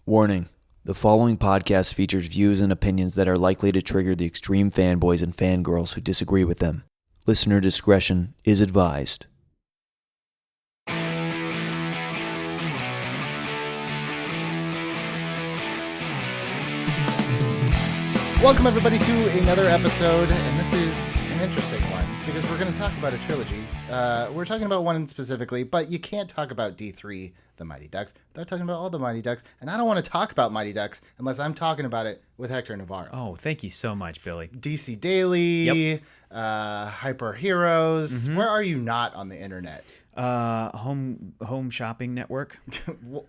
Warning. The following podcast features views and opinions that are likely to trigger the extreme fanboys and fangirls who disagree with them. Listener discretion is advised. Welcome everybody to another episode, and this is an interesting one because we're going to talk about a trilogy. We're talking about one specifically, but you can't talk about D3, the Mighty Ducks, without talking about all the Mighty Ducks, and I don't want to talk about Mighty Ducks unless I'm talking about it with Hector Navarro. Oh, thank you so much, Billy. DC Daily, Hyper Heroes. Where are you not on the internet? Home shopping network.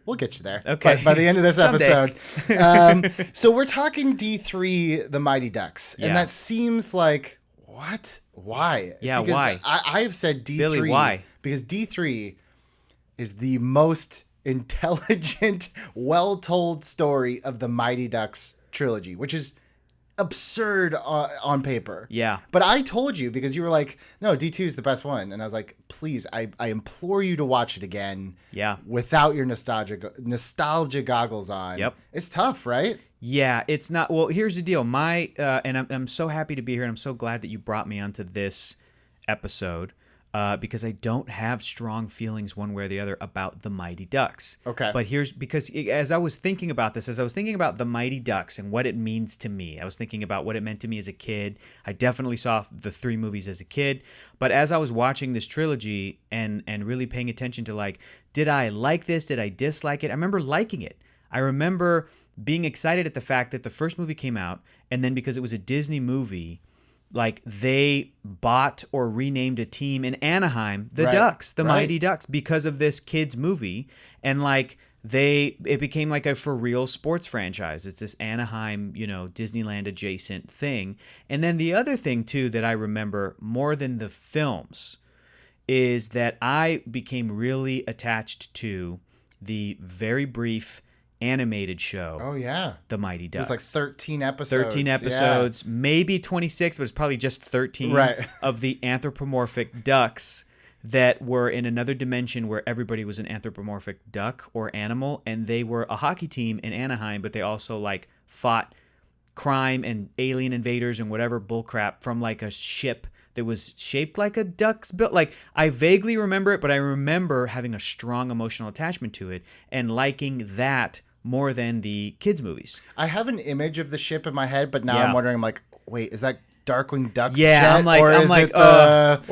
We'll get you there. Okay. By the end of this Someday. episode. So we're talking D3, the Mighty Ducks. Yeah. And that seems like, what? Why? Yeah, because why? I have said D3. Billy, why? Because D3 is the most intelligent, well-told story of the Mighty Ducks trilogy, which is absurd on paper. Yeah. But I told you because you were like, no, D2 is the best one. And I was like, please, I implore you to watch it again. Yeah. Without your nostalgia goggles on. Yep. It's tough, right? Yeah, it's not. Well, here's the deal. And I'm so happy to be here, and I'm so glad that you brought me onto this episode because I don't have strong feelings one way or the other about the Mighty Ducks. Okay. But as I was thinking about this, as I was thinking about the Mighty Ducks and what it means to me, I was thinking about what it meant to me as a kid. I definitely saw the three movies as a kid. But as I was watching this trilogy and really paying attention to, like, did I like this? Did I dislike it? I remember liking it. I remember being excited at the fact that the first movie came out, and then because it was a Disney movie, like, they bought or renamed a team in Anaheim, the Ducks, the Mighty Ducks, because of this kids movie. And like it became like a for real sports franchise. It's this Anaheim, Disneyland adjacent thing. And then the other thing too that I remember more than the films is that I became really attached to the very brief animated show. Oh, yeah. The Mighty Ducks. It was like 13 episodes. 13 episodes, maybe 26, but it's probably just 13 of the anthropomorphic ducks that were in another dimension where everybody was an anthropomorphic duck or animal, and they were a hockey team in Anaheim, but they also like fought crime and alien invaders and whatever bullcrap from like a ship that was shaped like a duck's bill. Like, I vaguely remember it, but I remember having a strong emotional attachment to it and liking that more than the kids' movies. I have an image of the ship in my head, but now I'm wondering, I'm like, wait, is that Darkwing Duck's jet? I'm like, or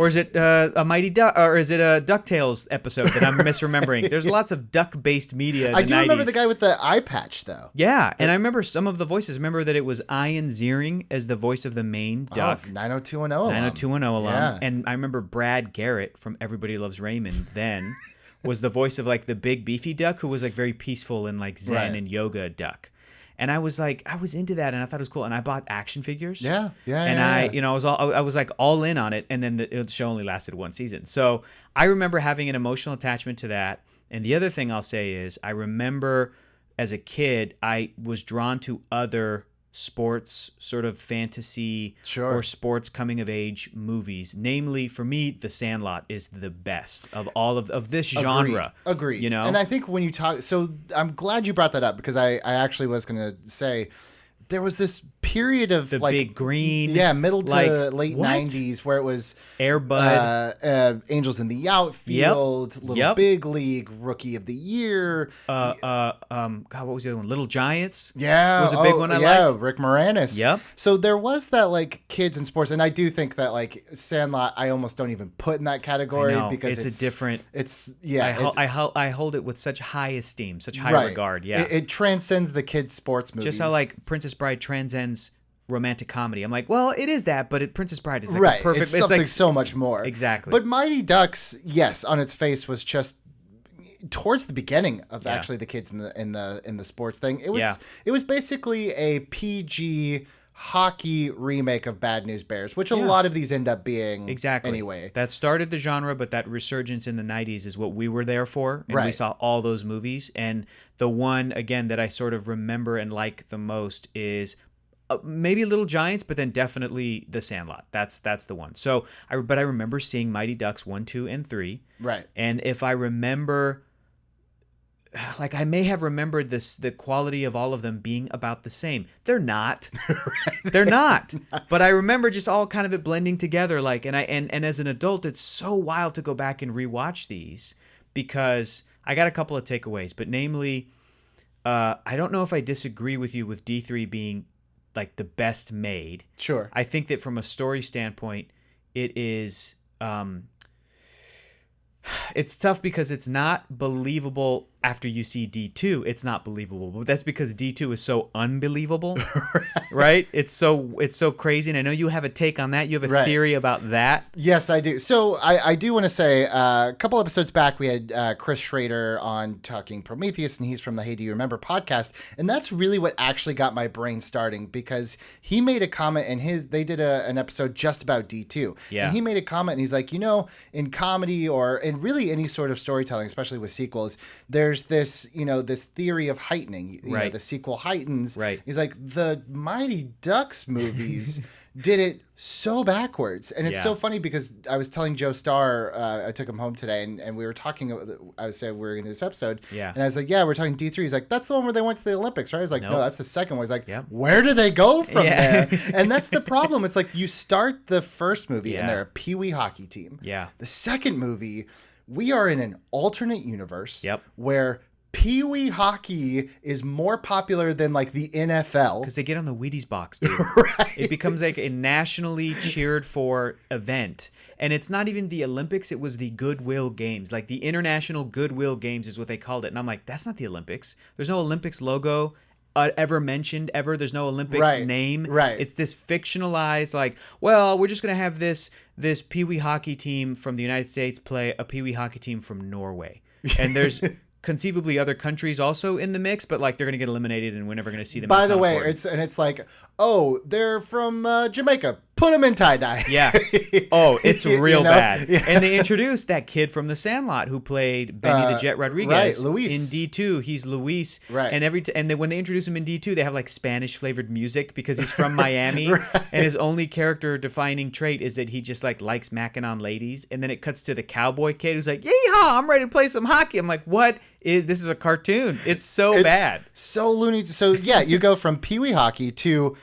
is it a Mighty Duck, or is it a DuckTales episode that I'm misremembering? There's lots of duck-based media in the 90s. I do remember the guy with the eye patch, though. Yeah, and I remember some of the voices. Remember that it was Ian Ziering as the voice of the main duck. 90210 alum. 90210 alum. Yeah. And I remember Brad Garrett from Everybody Loves Raymond then was the voice of like the big beefy duck who was like very peaceful and like zen and yoga duck. And I was into that, and I thought it was cool. And I bought action figures. Yeah. I was like all in on it. And then the show only lasted one season. So I remember having an emotional attachment to that. And the other thing I'll say is I remember as a kid, I was drawn to other sports sort of fantasy or sports coming of age movies. Namely, for me, The Sandlot is the best of all of this genre. Agreed. You know? And I think when you talk, so I'm glad you brought that up because I actually was going to say there was this period of the like big green, middle to late 90s where it was Air Bud, Angels in the Outfield, Little Big League, Rookie of the Year. God, what was the other one? Little Giants. Yeah, was a big one. I liked. Rick Moranis. Yep. So there was that like kids in sports, and I do think that like Sandlot, I almost don't even put in that category because it's a different. It's I hold it with such high esteem, such high regard. Yeah, it transcends the kids' sports movies. Just how like Princess Bride transcends romantic comedy. I'm like, well, it is that, but Princess Bride is like perfect. It's something like, so much more. Exactly. But Mighty Ducks, yes, on its face was just towards the beginning of actually the kids in the sports thing. It was basically a PG hockey remake of Bad News Bears, which a lot of these end up being anyway. That started the genre, but that resurgence in the 90s is what we were there for, and we saw all those movies. And the one, again, that I sort of remember and like the most is maybe Little Giants, but then definitely The Sandlot. That's the one. So, I remember seeing Mighty Ducks 1, 2, and 3. Right. And if I remember like I may have remembered the quality of all of them being about the same. They're not. They're not. But I remember just all kind of it blending together. Like, and as an adult, it's so wild to go back and rewatch these because I got a couple of takeaways. But namely, I don't know if I disagree with you with D3 being like the best made. Sure. I think that from a story standpoint, it is. It's tough because it's not believable after you see D2. It's not believable, but that's because D2 is so unbelievable, right? It's so crazy. And I know you have a take on that. You have a theory about that. Yes, I do. So I do want to say a couple episodes back, we had Chris Schrader on talking Prometheus, and he's from the Hey Do You Remember podcast. And that's really what actually got my brain starting because he made a comment and they did an episode just about D2. Yeah. And he made a comment and he's like, in comedy or in really any sort of storytelling, especially with sequels, there's this, this theory of heightening. You know, the sequel heightens. Right. He's like, the Mighty Ducks movies did it so backwards. And it's so funny because I was telling Joe Starr, I took him home today and we were talking, I said we were in this episode. Yeah. And I was like, we're talking D3. He's like, that's the one where they went to the Olympics, right? I was like, Nope. no, that's the second one. He's like, where do they go from there? And that's the problem. It's like you start the first movie and they're a Pee-wee hockey team. Yeah. The second movie, we are in an alternate universe where Pee-wee hockey is more popular than like the NFL. Because they get on the Wheaties box, dude. It becomes like a nationally cheered for event. And it's not even the Olympics, it was the Goodwill Games. Like the International Goodwill Games is what they called it. And I'm like, that's not the Olympics. There's no Olympics logo ever mentioned ever. There's no Olympics name. Right. It's this fictionalized like, well, we're just going to have this Pee-wee hockey team from the United States play a Pee-wee hockey team from Norway. And there's conceivably other countries also in the mix, but like they're going to get eliminated and we're never going to see them. By the way, it's like, oh, they're from Jamaica. Put them in tie-dye. Yeah. Oh, it's real bad. Yeah. And they introduced that kid from The Sandlot who played Benny the Jet Rodriguez. Right, Luis. In D2, he's Luis. Right. And when they introduce him in D2, they have like Spanish flavored music because he's from Miami. And his only character defining trait is that he just like likes macking on ladies. And then it cuts to the cowboy kid who's like, yeehaw, I'm ready to play some hockey. I'm like, this is a cartoon. It's so bad. So loony. So yeah, you go from Pee-wee hockey to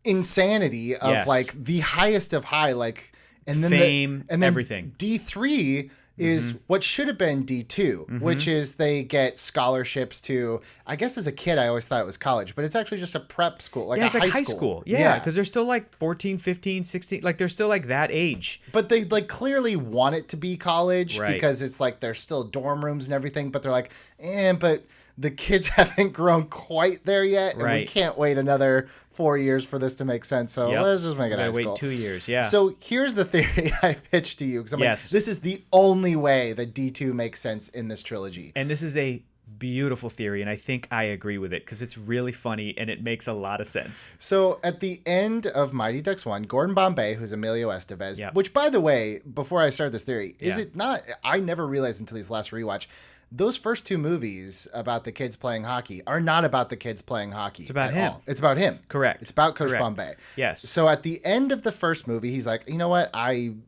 insanity of like the highest of high, like, and then fame, and then everything. D3 is what should have been D2, which is they get scholarships to, I guess as a kid, I always thought it was college, but it's actually just a prep school, like it's a like high school. Yeah, because they're still like 14, 15, 16, like they're still like that age. But they like clearly want it to be college Right. because it's like there's still dorm rooms and everything, but they're like, but the kids haven't grown quite there yet, and we can't wait another 4 years for this to make sense. So let's just make it high school. Wait 2 years, yeah. So here's the theory I pitched to you because I'm like, this is the only way that D2 makes sense in this trilogy. And this is a beautiful theory, and I think I agree with it because it's really funny and it makes a lot of sense. So at the end of Mighty Ducks 1, Gordon Bombay, who's Emilio Estevez, which by the way, before I start this theory, is it not? I never realized until these last rewatch. Those first two movies about the kids playing hockey are not about the kids playing hockey. It's about him. All. It's about him. Correct. It's about Coach Bombay. Yes. So at the end of the first movie, he's like, you know what? I'm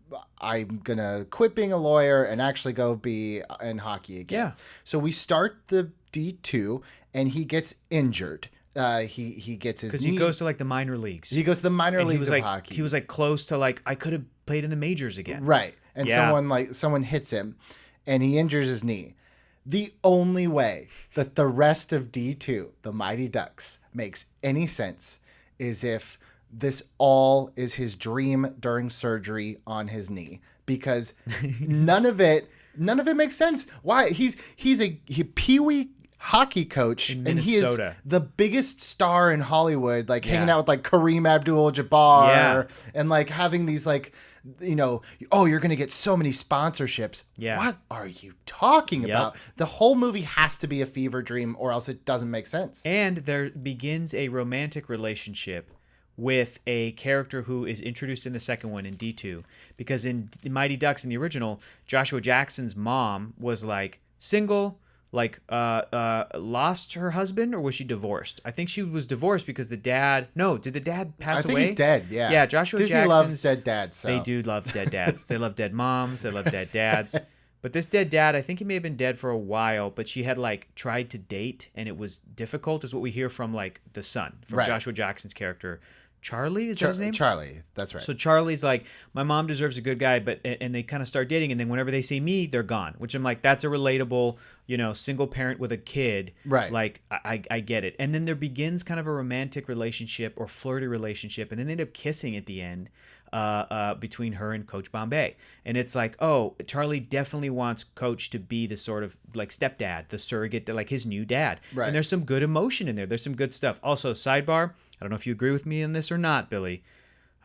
going to quit being a lawyer and actually go be in hockey again. Yeah. So we start the D2 and he gets injured. He gets his knee. Because he goes to like the minor leagues. He goes to the minor leagues of hockey. He was like close to like, I could have played in the majors again. Right. And someone hits him and he injures his knee. The only way that the rest of D2, the Mighty Ducks, makes any sense is if this all is his dream during surgery on his knee, because none of it makes sense. Why? He's a Pee-wee hockey coach in and he is Minnesota. the biggest star in Hollywood, like hanging out with like Kareem Abdul-Jabbar and like having these like, you're going to get so many sponsorships. Yeah. What are you talking about? The whole movie has to be a fever dream or else it doesn't make sense. And there begins a romantic relationship with a character who is introduced in the second one in D2, because in Mighty Ducks in the original, Joshua Jackson's mom was like single, like lost her husband, or was she divorced? I think she was divorced because did the dad pass away? I think he's dead. Yeah. Joshua Disney Jackson's loves dead dads. So. They do love dead dads. They love dead moms. They love dead dads. But this dead dad, I think he may have been dead for a while, but she had like tried to date and it was difficult, is what we hear from like the son, from Joshua Jackson's character. Charlie, is that his name? Charlie, that's right. So Charlie's like, my mom deserves a good guy, and they kind of start dating, and then whenever they see me, they're gone. Which I'm like, that's a relatable, single parent with a kid. Right. Like, I get it. And then there begins kind of a romantic relationship or flirty relationship, and then they end up kissing at the end between her and Coach Bombay. And it's like, oh, Charlie definitely wants Coach to be the sort of like stepdad, the surrogate, like his new dad. Right. And there's some good emotion in there. There's some good stuff. Also, sidebar, I don't know if you agree with me on this or not, Billy.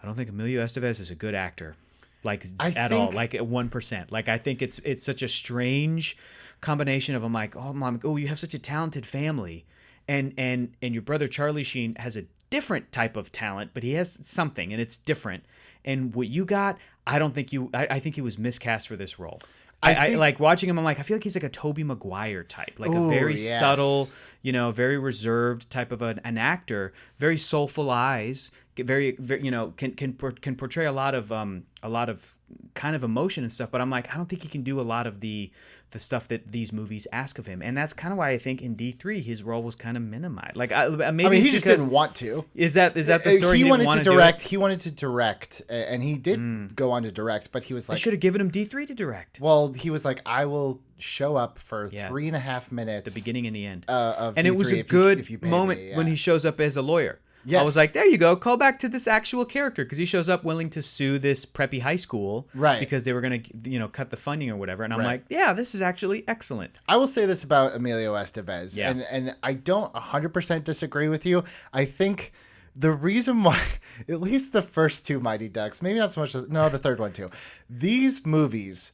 I don't think Emilio Estevez is a good actor, like all, like at 1%. Like I think it's such a strange combination of I'm like, oh mom, oh you have such a talented family, and your brother Charlie Sheen has a different type of talent, but he has something and it's different. And what you got, I don't think I think he was miscast for this role. I like watching him. I'm like, I feel like he's like a Tobey Maguire type, like a very subtle, very reserved type of an actor, very soulful eyes, very can portray a lot of kind of emotion and stuff. But I'm like, I don't think he can do a lot of the stuff that these movies ask of him, and that's kind of why I think in D3 his role was kind of minimized. Like maybe he just didn't want to. Is that the story? He wanted to direct. He wanted to direct, and he did go on to direct. But he was like, they should have given him D3 to direct. Well, he was like, I will show up for 3.5 minutes, the beginning and the end, of and D3 it was a good moment me, when he shows up as a lawyer. Yes. I was like, there you go. Call back to this actual character, because he shows up willing to sue this preppy high school, right? Because they were going to, cut the funding or whatever. And I'm like, yeah, this is actually excellent. I will say this about Emilio Estevez, and I don't 100% disagree with you. I think the reason why, at least the first two Mighty Ducks, maybe not so much, the third one too, these movies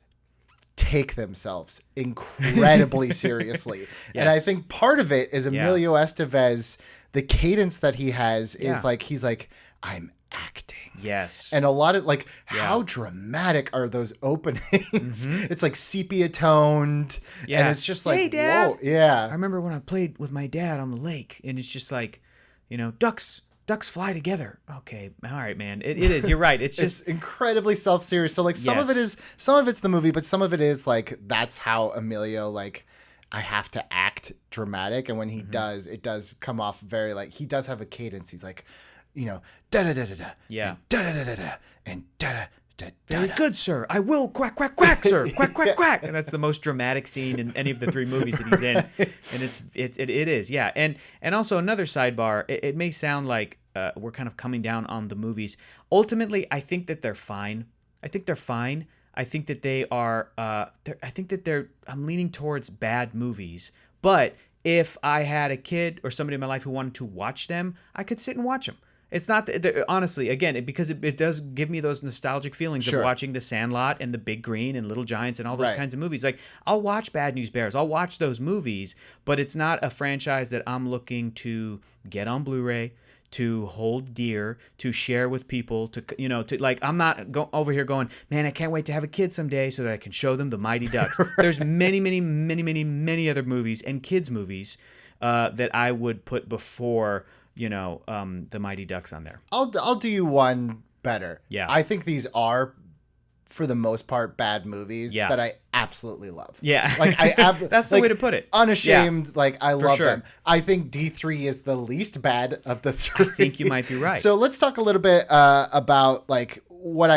take themselves incredibly seriously. Yes. And I think part of it is Emilio Estevez. The cadence that he has is like, he's like, I'm acting. Yes. And a lot of like, how dramatic are those openings? Mm-hmm. It's like sepia toned. Yeah. And it's just like, hey, Dad. Whoa. Yeah. I remember when I played with my dad on the lake, and it's just like, ducks fly together. Okay. All right, man. It is. You're right. It's just incredibly self-serious. So like some of it's the movie, but some of it is like, that's how Emilio, like, I have to act dramatic, and when he does, it does come off very like, he does have a cadence. He's like, da da da da da, yeah, da da da da da, and da da da da. Very good, sir. I will quack quack quack, sir. Quack quack quack. And that's the most dramatic scene in any of the three movies that he's in, and it is, yeah. And also another sidebar. It may sound like we're kind of coming down on the movies. Ultimately, I think that they're fine. I think they're fine. I think that they are. I'm leaning towards bad movies. But if I had a kid or somebody in my life who wanted to watch them, I could sit and watch them. It's not honestly, again, because it does give me those nostalgic feelings of watching The Sandlot and The Big Green and Little Giants and all those kinds of movies. Like, I'll watch Bad News Bears. I'll watch those movies, but it's not a franchise that I'm looking to get on Blu-ray, to hold dear, to share with people, to like, I'm not over here going, man, I can't wait to have a kid someday so that I can show them the Mighty Ducks. There's many, many, many, many, many other movies and kids movies that I would put before, the Mighty Ducks on there. I'll do you one better. Yeah. I think these are, for the most part, bad movies that I absolutely love. Yeah. Like that's the way to put it. Unashamed. Yeah. Like, I love them. I think D3 is the least bad of the three. I think you might be right. So let's talk a little bit about like what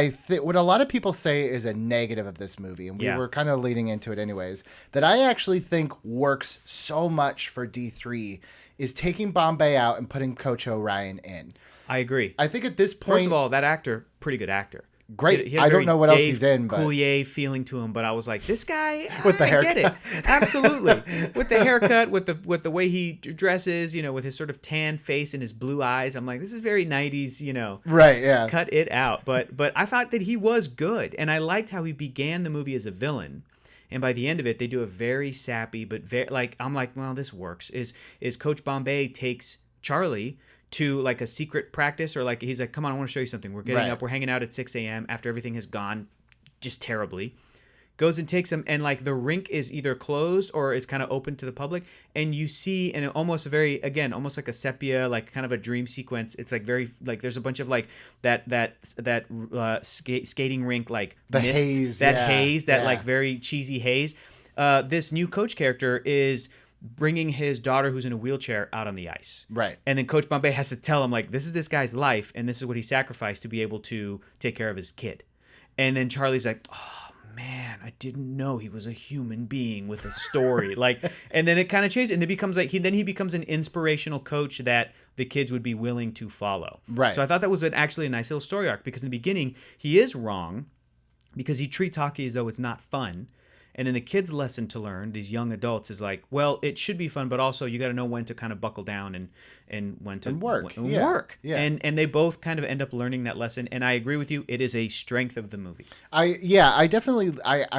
what a lot of people say is a negative of this movie, and we were kind of leading into it anyways, that I actually think works so much for D3 is taking Bombay out and putting Coach O'Ryan in. I agree. I think at this point, first of all, that actor, pretty good actor. Great. I don't know what else he's in, but Coulier feeling to him, but I was like, this guy, with the haircut. I get it. Absolutely. With the haircut, with the way he dresses, with his sort of tan face and his blue eyes. I'm like, this is very 90s, Right, yeah. Cut it out. But I thought that he was good, and I liked how he began the movie as a villain. And by the end of it, they do a very sappy, but very, like, I'm like, well, this works. Is Coach Bombay takes Charlie to like a secret practice, or like, he's like, come on, I want to show you something. We're getting up, we're hanging out at 6 a.m. after everything has gone just terribly. goes and takes him, and like the rink is either closed or it's kind of open to the public, and you see in almost a very, again, almost like a sepia, like kind of a dream sequence. It's like very, like there's a bunch of like that skating rink, like the mist, haze, haze, that like very cheesy haze. This new coach character is bringing his daughter who's in a wheelchair out on the ice. Right. And then Coach Bombay has to tell him, like, this is this guy's life, and this is what he sacrificed to be able to take care of his kid. And then Charlie's like, oh, man, I didn't know he was a human being with a story. Like, and then it kind of changes, and it becomes like, he becomes an inspirational coach that the kids would be willing to follow. Right. So I thought that was actually a nice little story arc, because in the beginning, he is wrong because he treats hockey as though it's not fun. And then the kids' lesson to learn, these young adults, is like, well, it should be fun, but also you got to know when to kind of buckle down and when to work. work. Yeah. And they both kind of end up learning that lesson. And I agree with you. It is a strength of the movie. I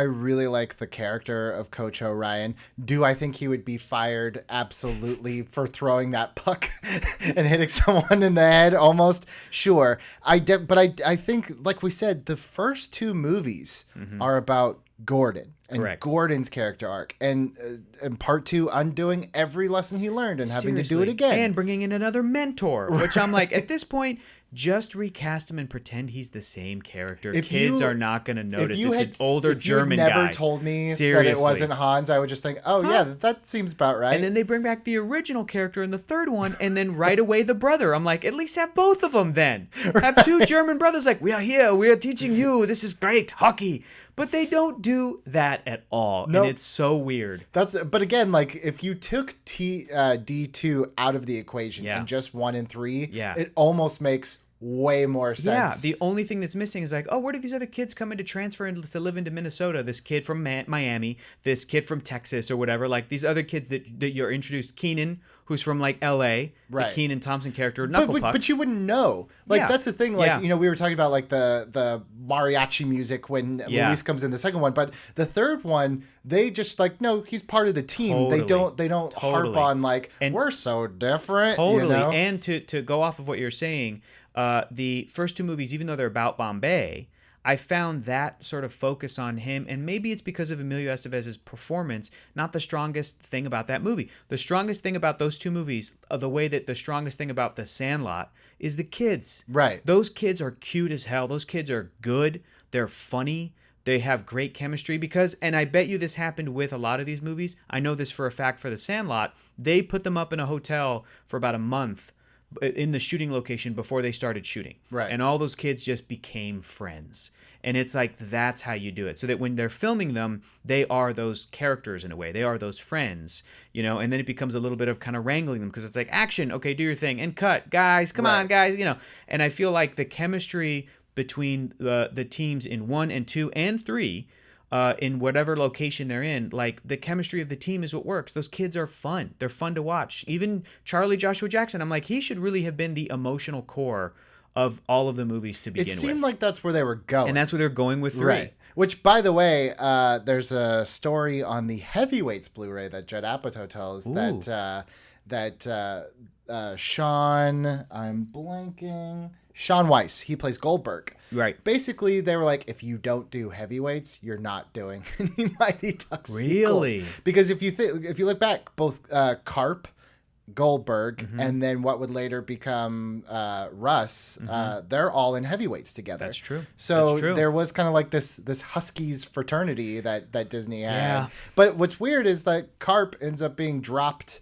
really like the character of Coach O'Ryan. Do I think he would be fired? Absolutely, for throwing that puck and hitting someone in the head almost? Sure. But I think, like we said, the first two movies are about Gordon and Correct. Gordon's character arc, and part two, undoing every lesson he learned and having to do it again, and bringing in another mentor, which I'm like, at this point, just recast him and pretend he's the same character. Kids are not going to notice. It's an older German guy. If you never told me Seriously. that it wasn't Hans, I would just think, oh yeah, that seems about right. And then they bring back the original character in the third one, and then right away the brother. I'm like, at least have both of them then. Have two German brothers like, we are here, we are teaching you, this is great, hockey. But they don't do that at all, and it's so weird. But again, like if you took D2 out of the equation and just 1 and 3, it almost makes way more sense. Yeah, the only thing that's missing is like, oh, where did these other kids come in to transfer and to live into Minnesota? This kid from Miami, this kid from Texas or whatever. Like these other kids that you're introduced. Keenan, who's from like L.A., the Keenan Thompson character, Knuckle Puck. But you wouldn't know. Like that's the thing. Like we were talking about like the mariachi music when Luis comes in the second one, but the third one they just like, no, he's part of the team. Totally. They don't harp on like, and we're so different. Totally. You know? And to go off of what you're saying. The first two movies, even though they're about Bombay, I found that sort of focus on him, and maybe it's because of Emilio Estevez's performance, not the strongest thing about that movie. The strongest thing about those two movies, the way that the strongest thing about The Sandlot, is the kids. Right. Those kids are cute as hell. Those kids are good. They're funny. They have great chemistry because, and I bet you this happened with a lot of these movies. I know this for a fact for The Sandlot. They put them up in a hotel for about a month in the shooting location before they started shooting. Right. And all those kids just became friends. And it's like, that's how you do it. So that when they're filming them, they are those characters in a way. They are those friends, you know, and then it becomes a little bit of kind of wrangling them because it's like, action, okay, do your thing, and cut, guys, come on, guys, you know. And I feel like the chemistry between the teams in 1 and 2 and 3, in whatever location they're in, like the chemistry of the team is what works. Those kids are fun. They're fun to watch. Even Charlie Joshua Jackson, I'm like, he should really have been the emotional core of all of the movies to begin with. It seemed like that's where they were going. And that's where they're going with 3. Right. Which, by the way, there's a story on the Heavyweights Blu-ray that Judd Apatow tells that Sean Weiss, he plays Goldberg. Right. Basically, they were like, if you don't do heavyweights, you're not doing any Mighty Ducks Really? sequels. Because if you look back, both Karp, Goldberg, and then what would later become Russ, they're all in heavyweights together. That's true. So there was kind of like this Huskies fraternity that Disney had. Yeah. But what's weird is that Karp ends up being dropped.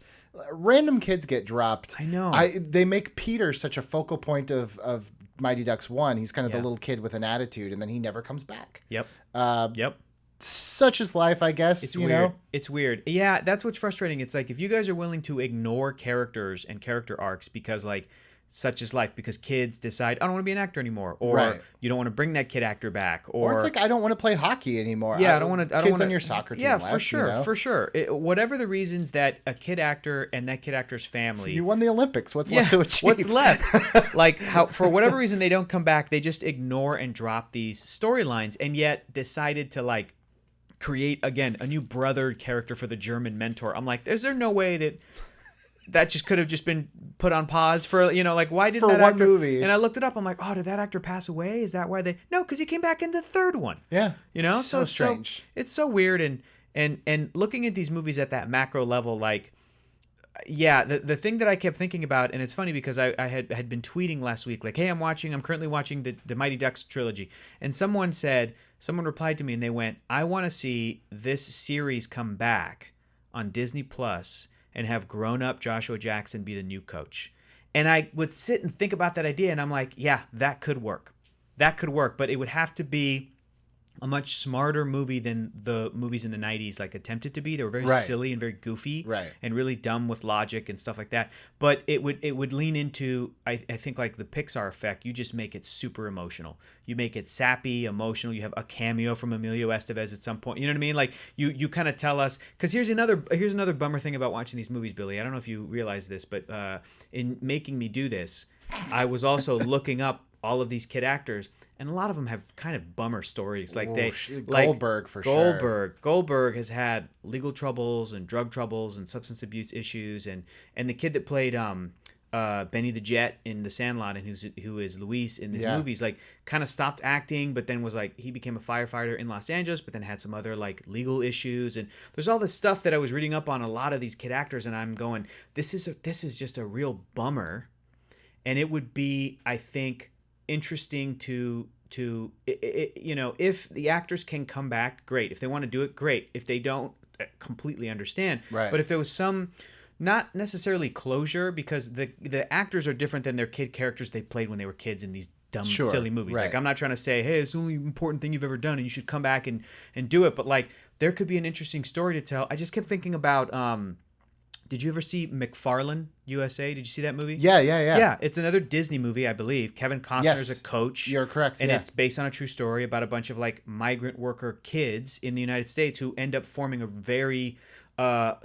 Random kids get dropped. I know. They make Peter such a focal point of Mighty Ducks 1. He's kind of the little kid with an attitude, and then he never comes back. Yep. Yep. Such is life, I guess. It's you weird. know? It's weird. Yeah, that's what's frustrating. It's like if you guys are willing to ignore characters and character arcs because like such is life, because kids decide, I don't want to be an actor anymore, or you don't want to bring that kid actor back, or it's like, I don't want to play hockey anymore. Yeah, I don't want to. Kids on your soccer team. Yeah, left, for sure, you know? for sure. Whatever the reasons that a kid actor and that kid actor's family. You won the Olympics. What's left to achieve? What's left? Like how for whatever reason they don't come back, they just ignore and drop these storylines, and yet decided to like create again a new brother character for the German mentor. I'm like, is there no way that just could have just been put on pause for, like, why did For that one actor? movie. And I looked it up. I'm like, oh, did that actor pass away? Is that why they? No, because he came back in the third one. Yeah. So strange. It's so weird. And looking at these movies at that macro level, like, yeah, the thing that I kept thinking about, and it's funny because I had been tweeting last week, like, hey, I'm currently watching the Mighty Ducks trilogy. And someone replied to me and they went, I want to see this series come back on Disney Plus and have grown up Joshua Jackson be the new coach. And I would sit and think about that idea, and I'm like, yeah, that could work. But it would have to be a much smarter movie than the movies in the 90s like attempted to be. They were very silly and very goofy and really dumb with logic and stuff like that. But it would lean into, I think, like the Pixar effect. You just make it super emotional. You make it sappy, emotional. You have a cameo from Emilio Estevez at some point. You know what I mean? Like you kind of tell us, because here's another bummer thing about watching these movies, Billy. I don't know if you realize this, but in making me do this, I was also looking up all of these kid actors, and a lot of them have kind of bummer stories. Like Goldberg, for sure. Goldberg has had legal troubles and drug troubles and substance abuse issues, and the kid that played Benny the Jet in The Sandlot and who is Luis in these movies, like, kind of stopped acting, but then was like, he became a firefighter in Los Angeles, but then had some other like legal issues. And there's all this stuff that I was reading up on a lot of these kid actors, and I'm going, this is just a real bummer. And it would be, I think, interesting to if the actors can come back, great. If they want to do it, great. If they don't, completely understand. Right. But if there was some, not necessarily closure, because the actors are different than their kid characters they played when they were kids in these dumb, silly movies. Right. Like, I'm not trying to say, hey, it's the only important thing you've ever done and you should come back and do it. But like, there could be an interesting story to tell. I just kept thinking about, did you ever see McFarlane USA? Did you see that movie? Yeah. Yeah, it's another Disney movie, I believe. Kevin Costner's a coach. You're correct. And it's based on a true story about a bunch of like migrant worker kids in the United States who end up forming a very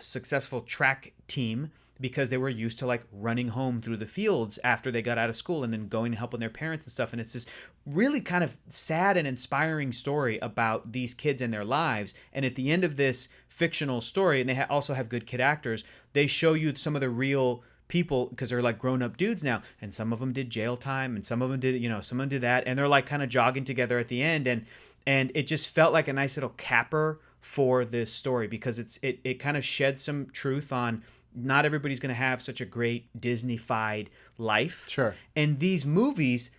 successful track team because they were used to like running home through the fields after they got out of school and then going and helping their parents and stuff. And it's this really kind of sad and inspiring story about these kids and their lives. And at the end of this fictional story, and they also have good kid actors, they show you some of the real people, because they're like grown-up dudes now, and some of them did jail time and some of them did, someone did that, and they're like kind of jogging together at the end, and it just felt like a nice little capper for this story, because it kind of shed some truth on not everybody's going to have such a great Disney-fied life. Sure. And these movies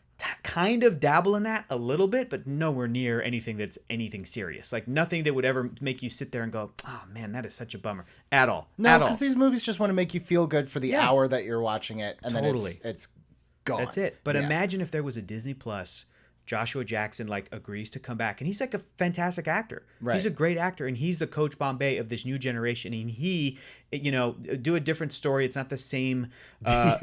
kind of dabble in that a little bit, but nowhere near anything that's anything serious. Like, nothing that would ever make you sit there and go, oh man, that is such a bummer. At all. No, because these movies just want to make you feel good for the hour that you're watching it, and then it's gone. That's it. But imagine if there was a Disney Plus, Joshua Jackson like agrees to come back, and he's like a fantastic actor. Right. He's a great actor, and he's the Coach Bombay of this new generation. And he, do a different story. It's not the same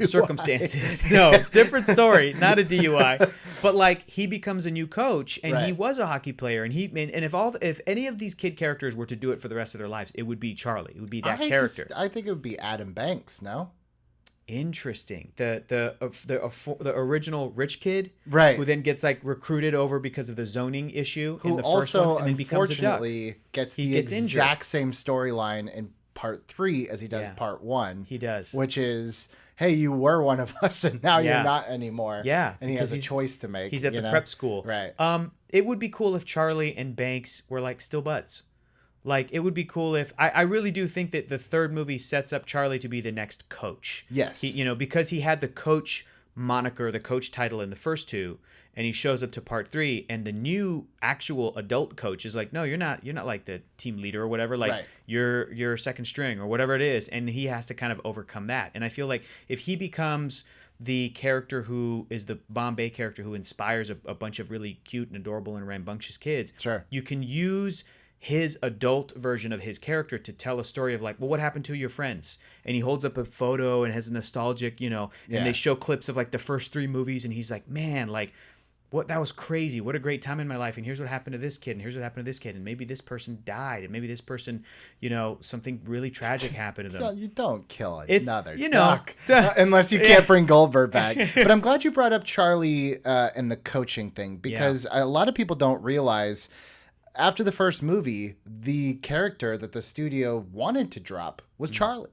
circumstances. No, different story. Not a DUI, but like, he becomes a new coach, and he was a hockey player, and if any of these kid characters were to do it for the rest of their lives, it would be Charlie. It would be that character. I think it would be Adam Banks. No. Interesting. The original rich kid, right, who then gets like recruited over because of the zoning issue who in the first also one, and then becomes a duck. gets the exact same storyline in part 3 as he does part 1. He does, which is, hey, you were one of us and now you're not anymore. Yeah, and he has a choice to make. He's at the prep school, right? It would be cool if Charlie and Banks were like still buds. Like, it would be cool if I really do think that the third movie sets up Charlie to be the next coach. Yes. Because he had the coach moniker, the coach title in the first two, and he shows up to part 3, and the new actual adult coach is like, no, you're not like the team leader or whatever. Like, you're second string or whatever it is. And he has to kind of overcome that. And I feel like if he becomes the character who is the Bombay character who inspires a bunch of really cute and adorable and rambunctious kids, sure, you can use his adult version of his character to tell a story of like, well, what happened to your friends? And he holds up a photo and has a nostalgic, and they show clips of like the first 3 movies, and he's like, man, like, what, that was crazy. What a great time in my life. And here's what happened to this kid, and here's what happened to this kid, and maybe this person died, and maybe this person, something really tragic happened to them. So you don't kill another duck unless you can't bring Goldberg back. But I'm glad you brought up Charlie and the coaching thing, because a lot of people don't realize, after the first movie, the character that the studio wanted to drop was Charlie.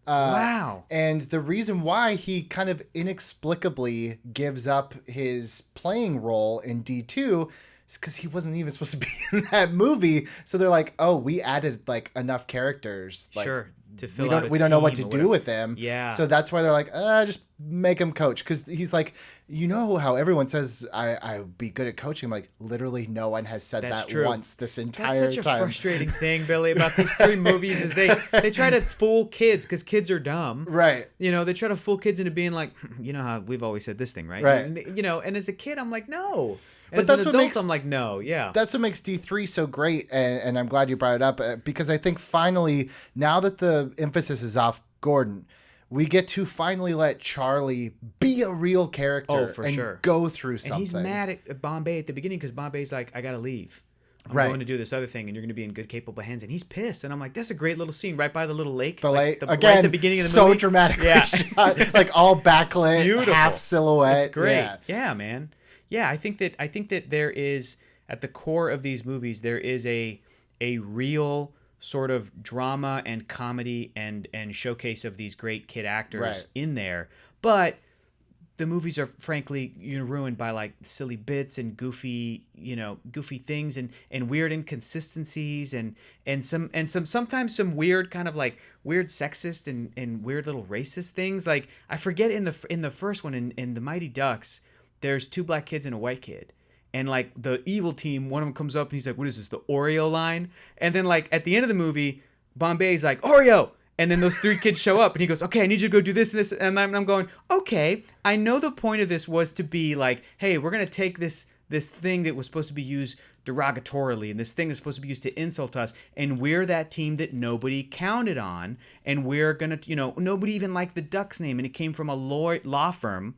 Wow. And the reason why he kind of inexplicably gives up his playing role in D2 is because he wasn't even supposed to be in that movie. So they're like, oh, we added like enough characters. Like, sure. To fill we don't, out we don't know what to do with him. Yeah. So that's why they're like, just make him coach. Because he's like, you know how everyone says I'd be good at coaching. I'm like, literally no one has said That's that true. once this entire time. That's such a frustrating thing, Billy, about these 3 movies is they try to fool kids because kids are dumb. Right. You know, they try to fool kids into being like, you know how we've always said this thing, right? Right. And, you know, and as a kid, I'm like, no. And But as that's an what adult, makes- I'm like, no, yeah. That's what makes D3 so great, and I'm glad you brought it up, because I think finally, now that the emphasis is off Gordon, we get to finally let Charlie be a real character for and sure. go through something. And he's mad at Bombay at the beginning because Bombay's like, I got to leave. I'm Right. going to do this other thing, and you're going to be in good, capable hands. And he's pissed. And I'm like, that's a great little scene right by the little lake. The lake, right again, at the beginning of the so movie. dramatically Yeah. shot, like all backlit, Beautiful. half silhouette. It's great. Yeah. Yeah, man. Yeah, I think that there is, at the core of these movies, there is a real sort of drama and comedy and showcase of these great kid actors Right. in there. But the movies are frankly, ruined by like silly bits and goofy things and weird inconsistencies and sometimes some weird kind of like weird sexist and weird little racist things. Like I forget in the first one in the Mighty Ducks, there's 2 black kids and a white kid. And like the evil team, one of them comes up and he's like, what is this, the Oreo line? And then like at the end of the movie, Bombay's like, Oreo! And then those 3 kids show up and he goes, okay, I need you to go do this and this. And I'm going, okay, I know the point of this was to be like, hey, we're going to take this thing that was supposed to be used derogatorily and this thing is supposed to be used to insult us. And we're that team that nobody counted on. And we're going to, nobody even liked the Ducks name. And it came from a law firm.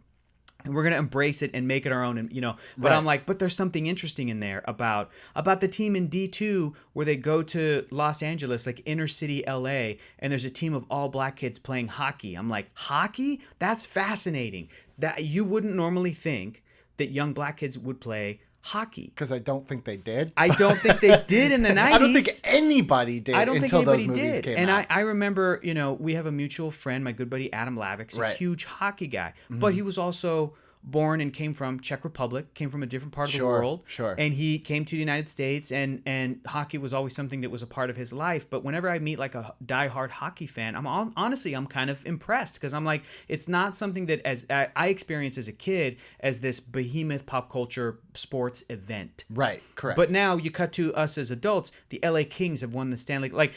And we're going to embrace it and make it our own, but Right. I'm like, but there's something interesting in there about the team in D2 where they go to Los Angeles, like inner city LA, and there's a team of all black kids playing hockey. I'm like, hockey? That's fascinating. That you wouldn't normally think that young black kids would play hockey. Because I don't think they did. I don't think they did in the 90s. I don't think anybody did until those movies came and out. I remember, we have a mutual friend, my good buddy Adam Lavik, a Right. huge hockey guy. But he was also born and came from Czech Republic, came from a different part of the world. Sure. And he came to the United States and hockey was always something that was a part of his life. But whenever I meet like a diehard hockey fan, honestly, I'm kind of impressed because I'm like, it's not something that as I experienced as a kid as this behemoth pop culture sports event. Right, correct. But now you cut to us as adults. The LA Kings have won the Stanley. Like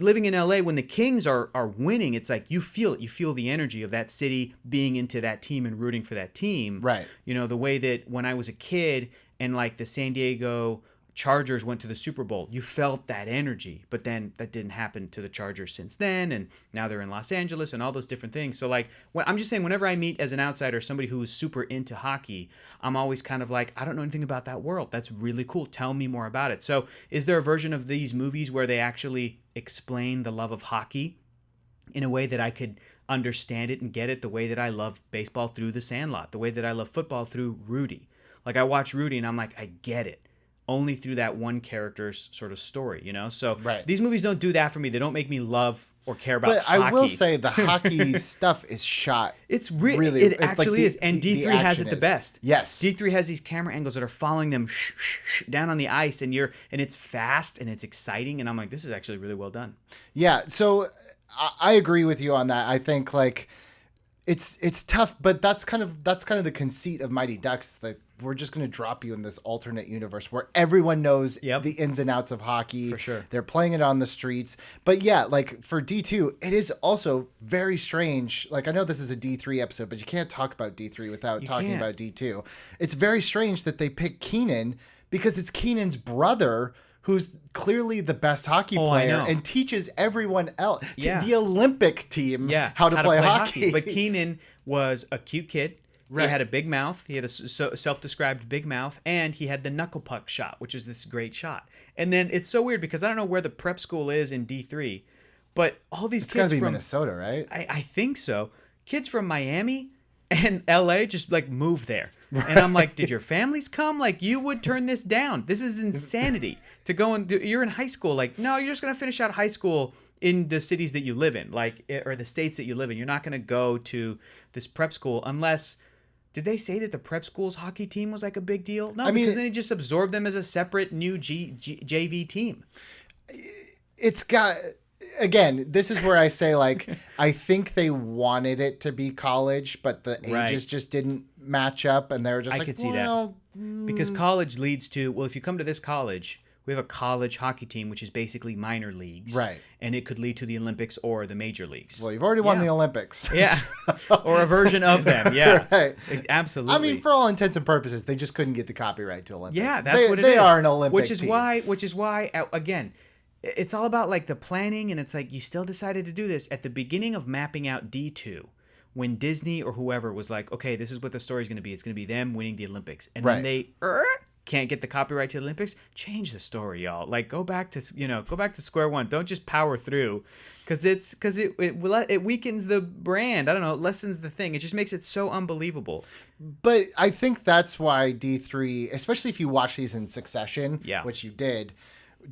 living in LA when the Kings are winning, it's like you feel it. You feel the energy of that city being into that team and rooting for that team. Right. The way that when I was a kid and like the San Diego Chargers went to the Super Bowl, you felt that energy. But then that didn't happen to the Chargers since then, and now they're in Los Angeles and all those different things. So like, I'm just saying, whenever I meet as an outsider somebody who is super into hockey, I'm always kind of like, I don't know anything about that world. That's really cool. Tell me more about it. So is there a version of these movies where they actually explain the love of hockey in a way that I could understand it and get it, the way that I love baseball through The Sandlot, the way that I love football through Rudy? Like I watch Rudy and I'm like, I get it. Only through that one character's sort of story, So Right. these movies don't do that for me. They don't make me love or care about But hockey. I will say the hockey stuff is shot. It's really. It it's like actually is. And the D3 has action it the is. best. Yes. D3 has these camera angles that are following them down on the ice and it's fast and it's exciting. And I'm like, this is actually really well done. Yeah. So I agree with you on that. I think like it's tough, but that's kind of the conceit of Mighty Ducks, that we're just going to drop you in this alternate universe where everyone knows Yep. the ins and outs of hockey. For sure. They're playing it on the streets. But yeah, like for D2, it is also very strange. Like I know this is a D3 episode, but you can't talk about D3 without talking can't. about D2. It's very strange that they pick Keenan because it's Keenan's brother who's clearly the best hockey I player know. and teaches everyone else, Yeah. the Olympic team, Yeah, how to play hockey. But Keenan was a cute kid. Right. He had a big mouth. He had a self-described big mouth, and he had the knuckle puck shot, which is this great shot. And then it's so weird because I don't know where the prep school is in D3, but all these It's got kids to be from Minnesota, right? I think so. Kids from Miami and LA just like moved there. And I'm like, did your families come? Like, you would turn this down. This is insanity to go and do. You're in high school. Like, no, you're just going to finish out high school in the cities that you live in, like, or the states that you live in. You're not going to go to this prep school unless. Did they say that the prep school's hockey team was like a big deal? No, because then they just absorbed them as a separate new JV team. It's got, again, this is where I say, like, I think they wanted it to be college, but the ages just didn't match up, and they were just I could see that. Because college leads to, well, if you come to this college, we have a college hockey team, which is basically minor leagues. Right. And it could lead to the Olympics or the major leagues. Well, you've already won the Olympics. Yeah. Or a version of them. Yeah. Right. Absolutely. I mean, for all intents and purposes, they just couldn't get the copyright to Olympics. Yeah, that's what it is. They are an Olympic team. Which is why, again, it's all about like the planning, and it's like you still decided to do this. At the beginning of mapping out D2, when Disney or whoever was like, okay, this is what the story's going to be. It's going to be them winning the Olympics. And then they can't get the copyright to the Olympics. Change the story, y'all. Like, go back to square one. Don't just power through, because it weakens the brand. I don't know. It lessens the thing. It just makes it so unbelievable. But I think that's why D3, especially if you watch these in succession, which you did,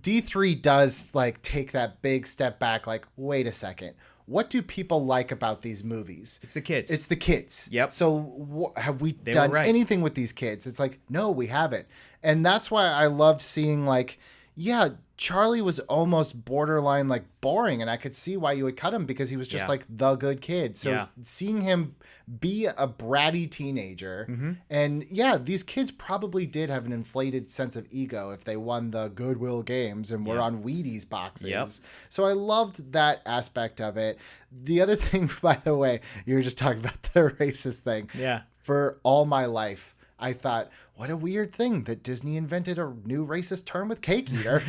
D3 does like take that big step back. Like, wait a second. What do people like about these movies? It's the kids. It's the kids. Yep. So have we done anything with these kids? It's like, no, we haven't. And that's why I loved seeing, like, yeah, Charlie was almost borderline like boring, and I could see why you would cut him, because he was just like the good kid. So seeing him be a bratty teenager, and these kids probably did have an inflated sense of ego if they won the Goodwill Games and were on Wheaties boxes. Yep. So I loved that aspect of it. The other thing, by the way, you were just talking about the racist thing. Yeah. For all my life, I thought, what a weird thing that Disney invented a new racist term with cake eater.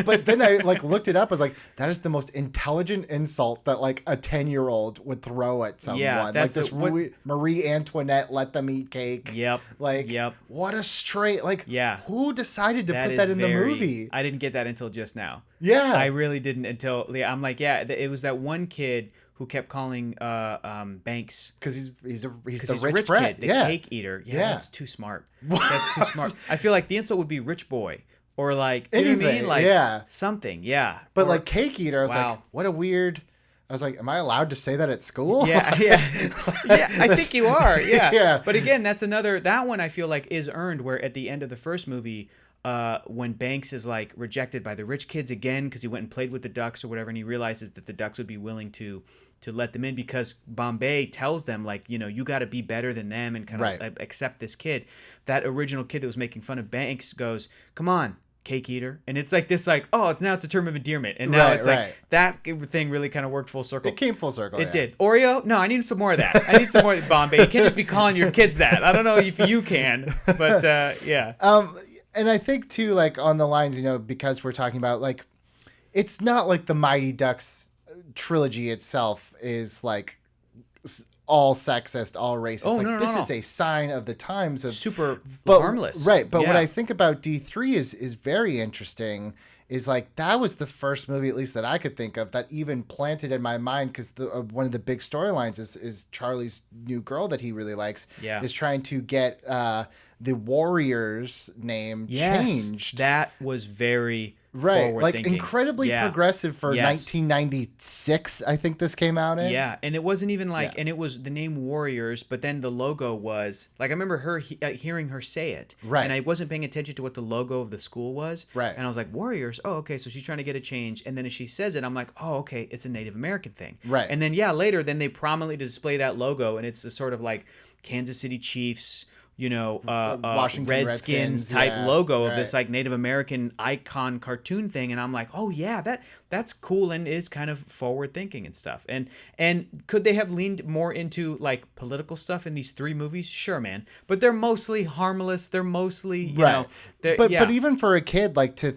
But then I like looked it up. I was like, that is the most intelligent insult that like a 10-year-old would throw at someone. Yeah, that's like this Marie Antoinette, let them eat cake. Yep. Like, what a straight, like, who decided to put that in the movie? I didn't get that until just now. Yeah. I really didn't until, I'm like, it was that one kid who kept calling Banks, because he's the rich brat. kid, the cake eater. Yeah, that's too smart. That's too smart. I feel like the insult would be rich boy, or like, do you know what I mean? Like something. Yeah. But like cake eater, I was like, what a weird. I was like, am I allowed to say that at school? Yeah. I think you are. Yeah. But again, that one I feel like is earned, where at the end of the first movie, when Banks is like rejected by the rich kids again because he went and played with the Ducks or whatever, and he realizes that the Ducks would be willing to let them in because Bombay tells them, like, you got to be better than them and kind of accept this kid. That original kid that was making fun of Banks goes, come on, cake eater. And it's like this, like, oh, it's a term of endearment. And now it's like that thing really kind of worked full circle. It came full circle. It did. Oreo? No, I need some more of that. I need some more Bombay. You can't just be calling your kids that. I don't know if you can, but yeah. And I think too, like on the lines, because we're talking about, like, it's not like the Mighty Ducks trilogy itself is like all sexist, all racist. Oh, like, no, this is a sign of the times of super harmless. Right. But what I think about D3 is very interesting. Is like, that was the first movie, at least that I could think of, that even planted in my mind, because one of the big storylines is Charlie's new girl that he really likes is trying to get the Warriors name changed. That was very like incredibly progressive for 1996. I think this came out in. Yeah, and it wasn't even like, and it was the name Warriors, but then the logo was like, I remember hearing her say it, and I wasn't paying attention to what the logo of the school was, and I was like, Warriors. Oh, okay, so she's trying to get a change, and then as she says it, I'm like, oh, okay, it's a Native American thing, and then later, then they prominently display that logo, and it's a sort of like Kansas City Chiefs, Washington Redskins type logo of this like Native American icon cartoon thing, and I'm like, oh yeah, that's cool and is kind of forward thinking and stuff. And could they have leaned more into like political stuff in these three movies? Sure, man, but they're mostly harmless. They're mostly you know. But even for a kid, like to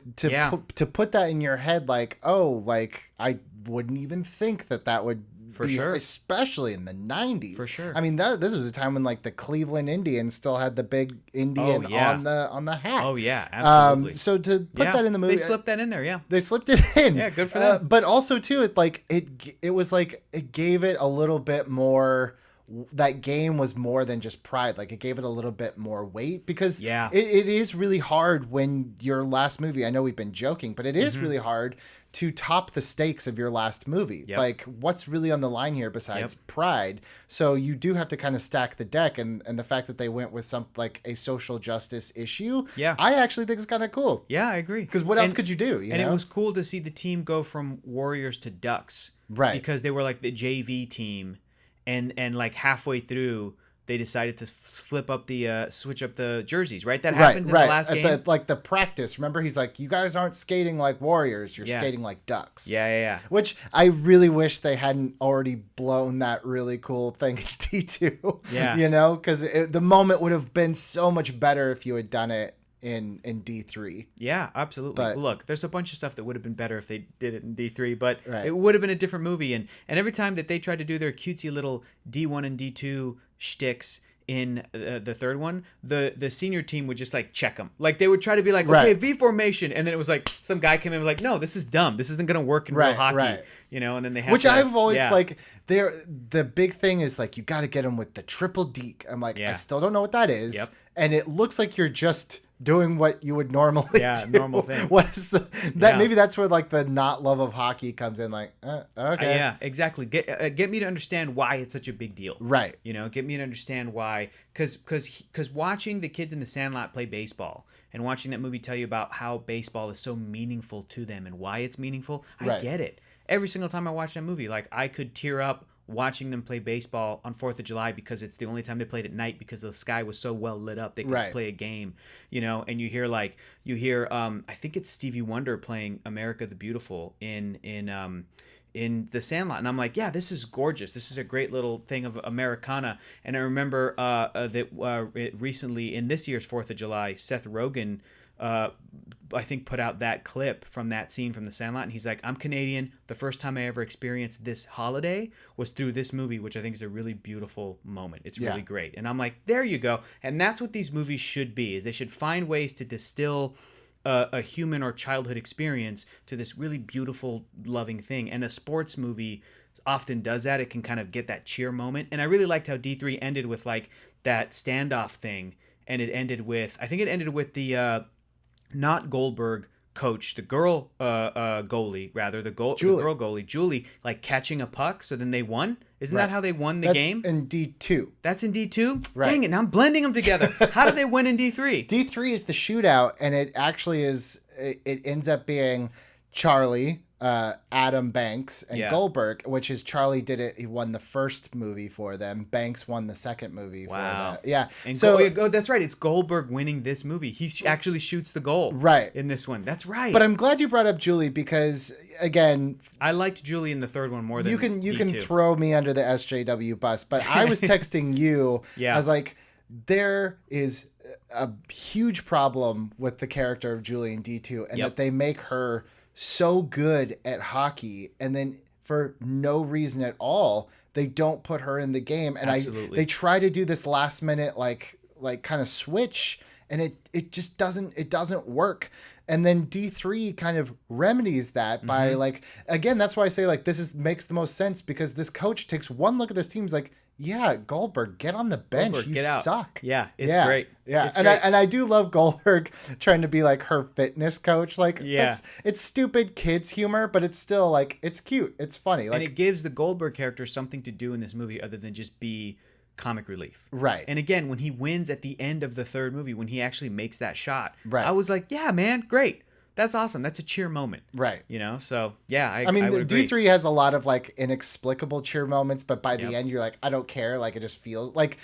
put that in your head, like, oh, like I wouldn't even think that would. For sure. Especially in the 90s. For sure. I mean, this was a time when like the Cleveland Indians still had the big Indian on the hat. Oh, yeah, absolutely. So to put that in the movie. They slipped that in there, yeah. They slipped it in. Yeah, good for them. But also, too, it was like, it gave it a little bit more that game was more than just pride. Like, it gave it a little bit more weight, because Yeah. it is really hard when your last movie, I know we've been joking, but it is really hard to top the stakes of your last movie. Yep. Like, what's really on the line here besides pride? So you do have to kind of stack the deck, and the fact that they went with some like a social justice issue, I actually think it's kind of cool. Yeah, I agree. Because what else could you do? You know? It was cool to see the team go from Warriors to Ducks. Right. Because they were like the JV team, and like halfway through they decided to switch up the jerseys, right? That happens in the last game. The practice. Remember, he's like, you guys aren't skating like Warriors. You're skating like Ducks. Yeah. Which I really wish they hadn't already blown that really cool thing in D2. Yeah. You know, because the moment would have been so much better if you had done it in D3. Yeah, absolutely. But, look, there's a bunch of stuff that would have been better if they did it in D3, but Right. it would have been a different movie. And every time that they tried to do their cutesy little D1 and D2 shticks in the third one, the senior team would just like check them. Like, they would try to be like, okay, Right. V formation, and then it was like some guy came in and was like, no, this is dumb. This isn't gonna work in real hockey. Right. You know, and then they have Which to, I've always like. The big thing is like, you got to get them with the triple deke. I'm like, I still don't know what that is. Yep. And it looks like you're just doing what you would normally do. normal thing. What is maybe that's where like the not love of hockey comes in, like, okay. Yeah, exactly. Get me to understand why it's such a big deal. Right. You know, get me to understand why, because watching the kids in the Sandlot play baseball and watching that movie tell you about how baseball is so meaningful to them and why it's meaningful, I get it. Every single time I watch that movie, like, I could tear up watching them play baseball on 4th of July because it's the only time they played at night because the sky was so well lit up they could play a game, you know. And you hear I think it's Stevie Wonder playing America the Beautiful in the Sandlot, and I'm like, yeah, this is gorgeous. This is a great little thing of Americana. And I remember that recently in this year's 4th of July, Seth Rogen I think put out that clip from that scene from the Sandlot, and he's like, I'm Canadian. The first time I ever experienced this holiday was through this movie, which I think is a really beautiful moment. It's really great. And I'm like, there you go. And that's what these movies should be, is they should find ways to distill a human or childhood experience to this really beautiful, loving thing. And a sports movie often does that. It can kind of get that cheer moment. And I really liked how D3 ended with like that standoff thing. And it ended with the not Goldberg coach, the girl goalie, rather, the girl goalie, Julie, like catching a puck. So then they won. Isn't that how they won the game? In D2. That's in D2? Right. Dang it, now I'm blending them together. How did they win in D3? D3 is the shootout, and it actually is, it ends up being Charlie, Adam Banks, and Goldberg, which is Charlie did it. He won the first movie for them. Banks won the second movie for them. Yeah. And so that's right. It's Goldberg winning this movie. He actually shoots the goal in this one. That's right. But I'm glad you brought up Julie because, again, I liked Julie in the third one more than you can throw me under the SJW bus, but I was texting you. I was like, there is a huge problem with the character of Julie in D2, and that they make her so good at hockey, and then for no reason at all they don't put her in the game. And they try to do this last minute like kind of switch, and it just doesn't work. And then D3 kind of remedies that by like, again, that's why I say like makes the most sense, because this coach takes one look at this team, is like, yeah, Goldberg, get on the bench. Goldberg, you suck. Yeah, it's great. Yeah, it's and great. I do love Goldberg trying to be like her fitness coach. Like, it's stupid kids humor, but it's still like, it's cute, it's funny. Like, and it gives the Goldberg character something to do in this movie other than just be comic relief. Right. And again, when he wins at the end of the third movie, when he actually makes that shot, right, I was like, yeah, man, great. That's awesome. That's a cheer moment. Right. You know, so yeah, I mean, I would agree. D3 has a lot of like inexplicable cheer moments, but by the end, you're like, I don't care. Like, it just feels like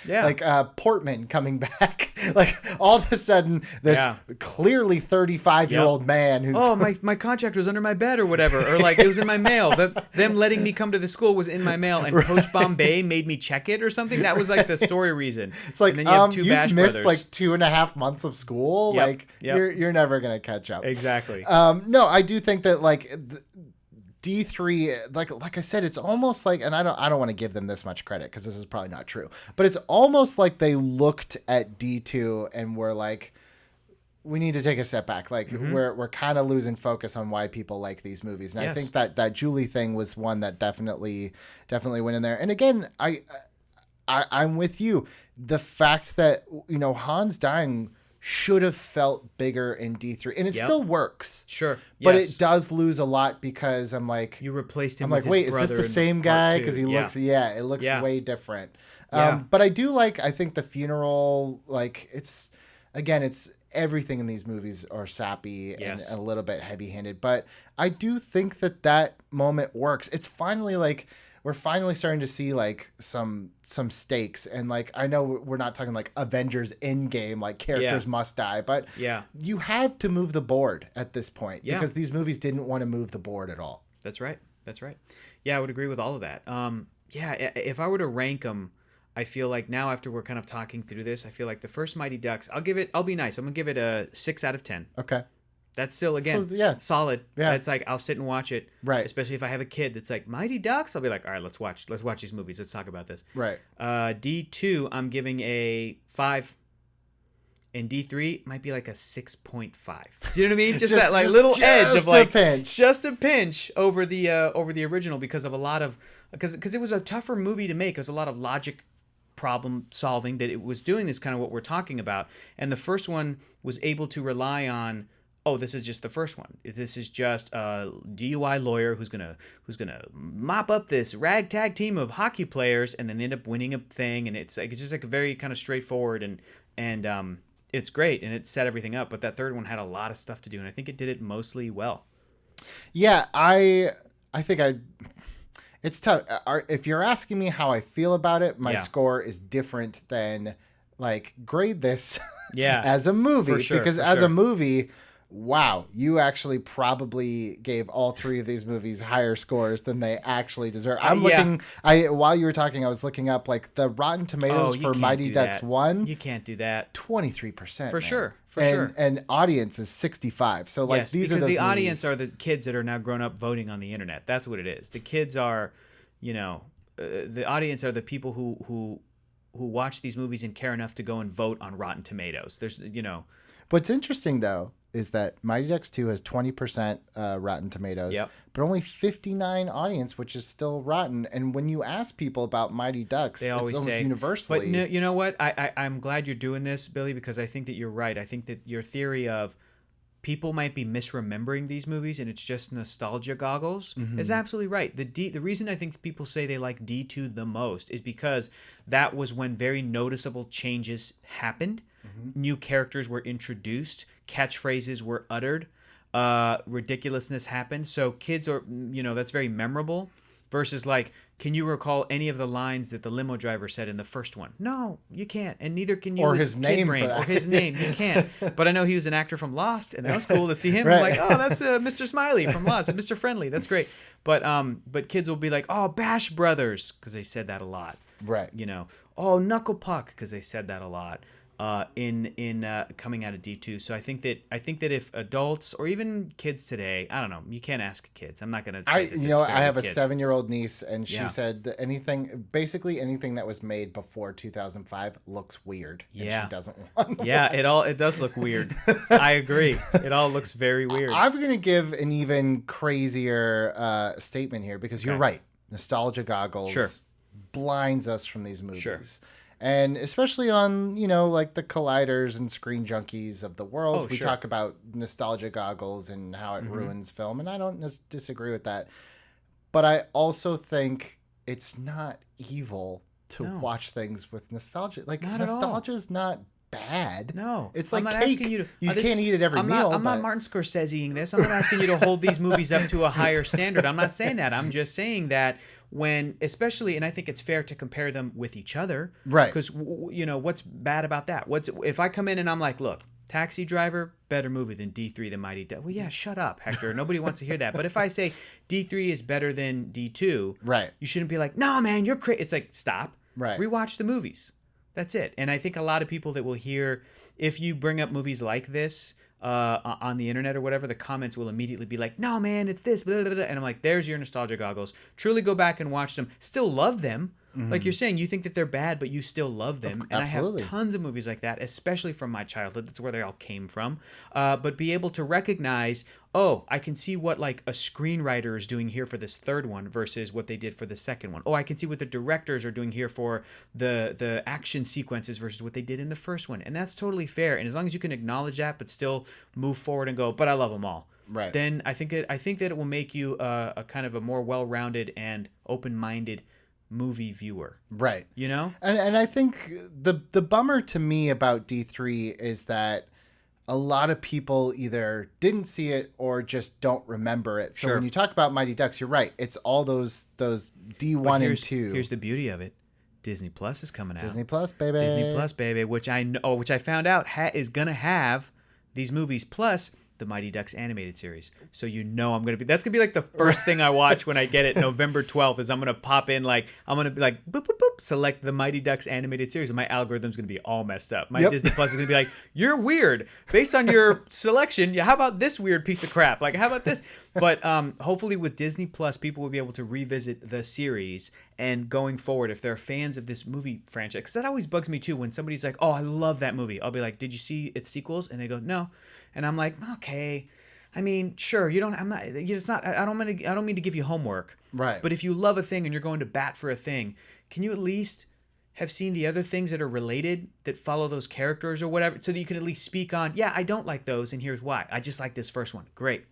Portman coming back. Like, all of a sudden, this clearly 35-year-old man who's my contract was under my bed or whatever, or like it was in my mail. Them letting me come to the school was in my mail, and Coach Bombay made me check it or something. That was like the story reason. It's like, and then you have two you've Bash missed brothers. like 2.5 months of school. Like, you're never gonna catch up. Exactly. No, I do think that like D3, like I said, it's almost like, and I don't want to give them this much credit because this is probably not true, but it's almost like they looked at D2 and were like, we need to take a step back. Like, we're kind of losing focus on why people like these movies. And I think that Julie thing was one that definitely went in there. And again, I'm with you. The fact that, Han's dying should have felt bigger in D3, and it still works. Sure. But yes. it does lose a lot because I'm like, You replaced him I'm with like, his wait, is this brother the in same part guy? two. Because he looks, it looks way different. Yeah. But I do I think the funeral, like, it's everything in these movies are sappy and a little bit heavy-handed. But I do think that moment works. It's finally like, we're finally starting to see like some stakes, and like, I know we're not talking like Avengers Endgame, like characters must die, but you had to move the board at this point because these movies didn't want to move the board at all. That's right. Yeah, I would agree with all of that. If I were to rank them, I feel like now after we're kind of talking through this, I feel like the first Mighty Ducks, I'll be nice. I'm gonna give it a 6 out of 10. Okay. That's still, again, solid. Yeah. It's like, I'll sit and watch it. Right. Especially if I have a kid that's like, Mighty Ducks? I'll be like, all right, let's watch these movies. Let's talk about this. Right. D2, I'm giving a 5. And D3 might be like a 6.5. Do you know what I mean? Just that like little edge of like just a pinch over the original because of a lot of, because it was a tougher movie to make. It was a lot of logic problem solving that it was doing this kind of what we're talking about. And the first one was able to rely on, this is just the first one. This is just a DUI lawyer who's gonna mop up this ragtag team of hockey players and then end up winning a thing. And it's just like a very kind of straightforward and it's great and it set everything up. But that third one had a lot of stuff to do, and I think it did it mostly well. Yeah, I think it's tough. If you're asking me how I feel about it, my score is different than like grade this as a movie because as a movie. Wow, you actually probably gave all 3 of these movies higher scores than they actually deserve. I'm looking. While you were talking, I was looking up like the Rotten Tomatoes for Mighty Ducks 1. You can't do that. 23%. For sure. And audience is 65. So like these are the audience are the kids that are now grown up voting on the internet. That's what it is. The kids are, the audience are the people who watch these movies and care enough to go and vote on Rotten Tomatoes. There's What's interesting though is that Mighty Ducks 2 has 20% Rotten Tomatoes, but only 59 audience, which is still rotten. And when you ask people about Mighty Ducks, they always it's almost say, universally. But you know what? I'm glad you're doing this, Billy, because I think that you're right. I think that your theory of people might be misremembering these movies and it's just nostalgia goggles is absolutely right. The reason I think people say they like D2 the most is because that was when very noticeable changes happened. New characters were introduced, catchphrases were uttered, ridiculousness happened. So kids are, that's very memorable versus like, can you recall any of the lines that the limo driver said in the first one? No, you can't. And neither can you. Or his name. Or his name. You can't. But I know he was an actor from Lost, and that was cool to see him. I'm like, that's Mr. Smiley from Lost, and Mr. Friendly. That's great. But kids will be like, Bash Brothers, because they said that a lot. Right. Knuckle Puck, because they said that a lot. In coming out of D2. So I think that if adults or even kids today, I don't know, you can't ask kids. I'm not going to say I have a 7-year-old niece and she said that basically anything that was made before 2005 looks weird and she doesn't want it does look weird. I agree. It all looks very weird. I'm going to give an even crazier statement here because you're right. Nostalgia goggles blinds us from these movies. Sure. And especially on, like the colliders and screen junkies of the world, we talk about nostalgia goggles and how it ruins film. And I don't disagree with that. But I also think it's not evil to watch things with nostalgia. Like, nostalgia is not bad. No. It's like I'm not cake. asking you You can't eat it every meal. I'm not Martin Scorseseing this. I'm not asking you to hold these movies up to a higher standard. I'm not saying that. I'm just saying that especially, and I think it's fair to compare them with each other. Right. Because, what's bad about that? If I come in and I'm like, look, Taxi Driver, better movie than D3, The Mighty Ducks. Well, yeah, shut up, Hector. Nobody wants to hear that. But if I say D3 is better than D2, right, you shouldn't be like, no, man, you're crazy. It's like, stop. Right. Rewatch the movies. That's it. And I think a lot of people that will hear, if you bring up movies like this on the internet or whatever, the comments will immediately be like, no, man, it's this. Blah, blah, blah. And I'm like, there's your nostalgia goggles. Truly go back and watch them. Still love them. Like you're saying, you think that they're bad, but you still love them. And Absolutely. I have tons of movies like that, especially from my childhood. That's where they all came from. But be able to recognize, oh, I can see what like a screenwriter is doing here for this third one versus what they did for the second one. Oh, I can see what the directors are doing here for the action sequences versus what they did in the first one. And that's totally fair. And as long as you can acknowledge that, but still move forward and go, but I love them all. Right. Then I think that it will make you a kind of a more well-rounded and open-minded movie viewer. Right. You know? And I think the bummer to me about D3 is that a lot of people either didn't see it or just don't remember it. So Sure. when you talk about Mighty Ducks, you're right. It's all those D1 and 2. Here's the beauty of it. Disney Plus is coming out. Disney Plus, baby. Disney Plus, baby, which I found out is going to have these movies plus the Mighty Ducks animated series. So that's gonna be like the first thing I watch when I get it November 12th is I'm gonna pop in I'm gonna be like boop boop boop select the Mighty Ducks animated series and my algorithm's gonna be all messed up. My Disney Plus is gonna be like, you're weird. Based on your selection, how about this weird piece of crap? Like how about this? But hopefully with Disney Plus, people will be able to revisit the series and going forward, if they're fans of this movie franchise, because that always bugs me too when somebody's like, oh, I love that movie. I'll be like, did you see its sequels? And they go, no. And I'm like, okay. I mean, sure, you don't. I'm not. It's not. I don't mean to give you homework. Right. But if you love a thing and you're going to bat for a thing, can you at least have seen the other things that are related that follow those characters or whatever, so that you can at least speak on? Yeah, I don't like those, and here's why. I just like this first one. Great.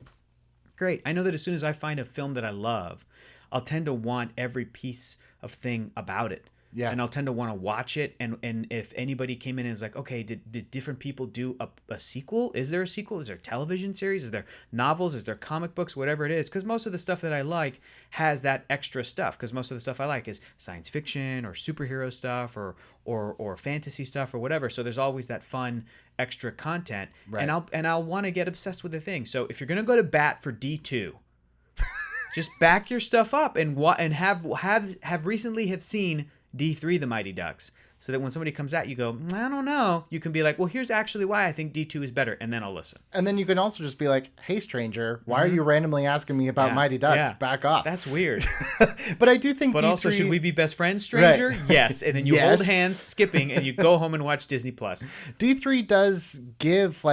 I know that as soon as I find a film that I love, I'll tend to want every piece of thing about it. Yeah. And I'll tend to want to watch it. And if anybody came in and was like, okay, did different people do a sequel? Is there a sequel? Is there a television series? Is there novels? Is there comic books? Whatever it is. Because most of the stuff that I like has that extra stuff. Because most of the stuff I like is science fiction or superhero stuff or fantasy stuff or whatever. So there's always that fun extra content. Right. And I'll want to get obsessed with the thing. So if you're going to go to bat for D2, just back your stuff up and have recently seen D3 The Mighty Ducks, so that when somebody comes at you, go, I don't know, you can be like, well, here's actually why I think D2 is better, and then I'll listen. And then you can also just be like, hey, stranger, why are you randomly asking me about Mighty Ducks? Yeah. Back off. That's weird. But I do think But D3... also, should we be best friends, stranger? Right. Yes. And then you hold hands skipping, and you go home and watch Disney Plus. D3 does give,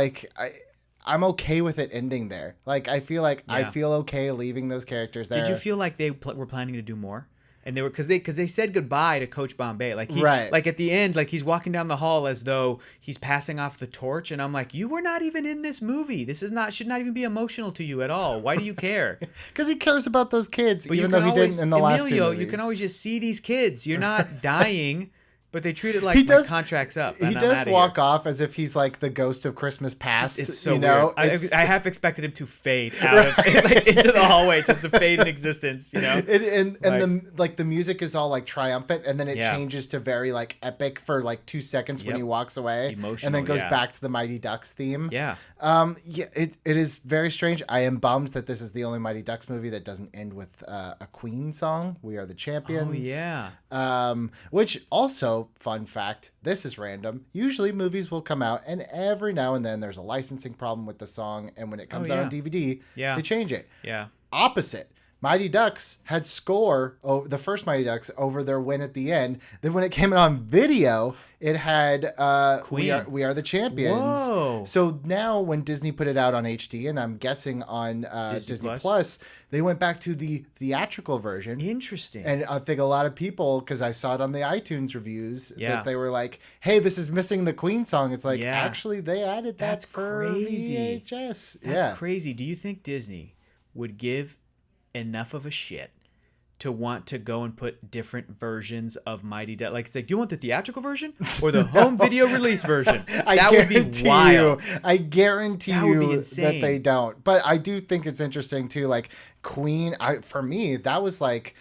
I'm okay with it ending there. Like, I feel like I feel okay leaving those characters there. Did you feel like they were planning to do more? And they were because they said goodbye to Coach Bombay. Like like at the end, like he's walking down the hall as though he's passing off the torch, and I'm like, you were not even in this movie. This should not even be emotional to you at all. Why do you care? Because he cares about those kids, But even though he didn't in the last two Emilio, movies. you can always just see these kids. You're not dying. But they treat it like my contract's up. He does walk off as if he's like the ghost of Christmas past. It's so weird. I half expected him to fade out of into the hallway, just to fade in existence. You know, and the music is all like triumphant, and then it changes to very like epic for like 2 seconds when he walks away, emotional, and then goes back to the Mighty Ducks theme. Yeah, it is very strange. I am bummed that this is the only Mighty Ducks movie that doesn't end with a Queen song. We Are the Champions. Oh yeah. Which also, fun fact, this is random. Usually movies will come out and every now and then there's a licensing problem with the song, and when it comes out on DVD, they change it. Yeah. Opposite. Mighty Ducks had score, the first Mighty Ducks, over their win at the end. Then when it came out on video, it had Queen. We Are the Champions. Whoa. So now when Disney put it out on HD, and I'm guessing on Disney Plus, they went back to the theatrical version. Interesting. And I think a lot of people, because I saw it on the iTunes reviews, that they were like, hey, this is missing the Queen song. It's like, actually, they added that. That's for crazy. VHS. That's crazy. Do you think Disney would give enough of a shit to want to go and put different versions of Mighty Ducks? Like, it's like, do you want the theatrical version or the home video release version? That would be wild. I guarantee that would be you insane. that they don't. But I do think it's interesting too. Like Queen, for me, that was like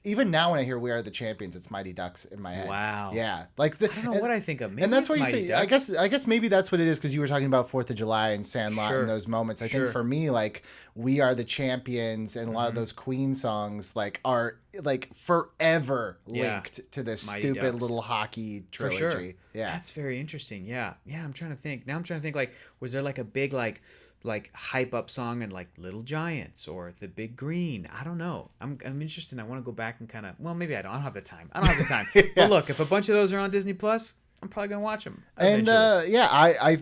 even now when I hear We Are the Champions, it's Mighty Ducks in my head. Wow. Yeah. Like I don't know what I think of. Maybe and that's it's what you Mighty say. Ducks. I guess maybe that's what it is, because you were talking about 4th of July and Sandlot and those moments. I think for me, like We Are the Champions and a lot of those Queen songs are like forever linked to this Mighty stupid Ducks. little hockey trilogy. For sure. Yeah. That's very interesting. Yeah. Yeah. I'm trying to think. Now I'm trying to think, like, was there like a big, like, like hype up song and like Little Giants or The Big Green. I don't know. I'm interested. I want to go back and kind of, well, maybe I don't have the time. Yeah. But look, if a bunch of those are on Disney Plus, I'm probably gonna watch them. And I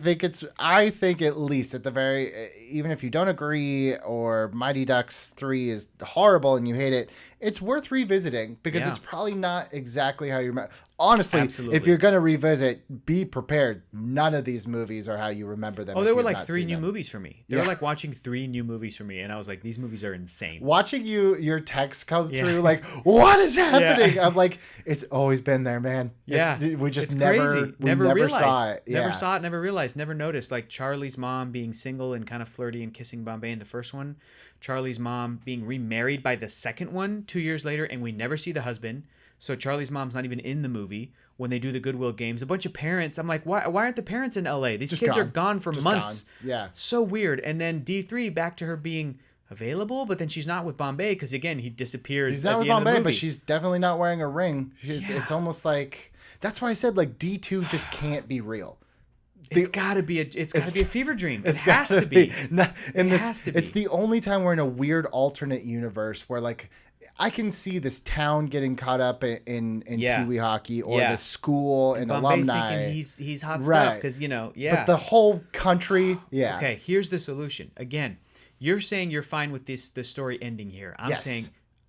think at least at the very, even if you don't agree or Mighty Ducks 3 is horrible and you hate it, it's worth revisiting because it's probably not exactly how you remember. Honestly, Absolutely. if you're going to revisit, be prepared. None of these movies are how you remember them. Oh, if they were you've like not 3 seen new them. movies for me. They were like watching 3 new movies for me, and I was like, these movies are insane. Watching your texts come through, like, what is happening? Yeah. I'm like, it's always been there, man. Yeah, We just it's never, crazy. we never realized. saw it. Never Yeah. saw it. Never realized. Never noticed. Like Charlie's mom being single and kind of flirty and kissing Bombay in the first one. Charlie's mom being remarried by the second one 2 years later, and we never see the husband. So Charlie's mom's not even in the movie when they do the Goodwill Games. A bunch of parents. I'm like, why aren't the parents in LA? These Just kids are gone. gone for Just months. gone. Yeah. So weird. And then D3 back to her being available, but then she's not with Bombay because again he disappears. He's not at with the end of the Bombay, movie. but she's definitely not wearing a ring. It's almost like, that's why I said like D2 just can't be real. It's gotta be a fever dream. It has to be. It's the only time we're in a weird alternate universe where like I can see this town getting caught up in Pee-wee hockey or the school and Bombay alumni. thinking he's hot stuff Right. because But the whole country, Okay, here's the solution. Again, you're saying you're fine with the story ending here. I'm saying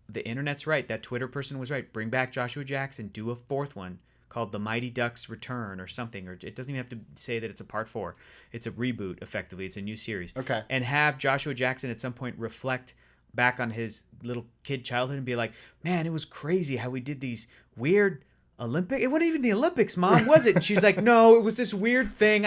the internet's right. That Twitter person was right. Bring back Joshua Jackson. Do a 4th one called The Mighty Ducks Return or something. Or it doesn't even have to say that it's a part 4. It's a reboot, effectively. It's a new series. Okay. And have Joshua Jackson at some point reflect back on his little kid childhood and be like, man, it was crazy how we did these weird Olympic. It wasn't even the Olympics, Mom, was it? And she's like, no, it was this weird thing.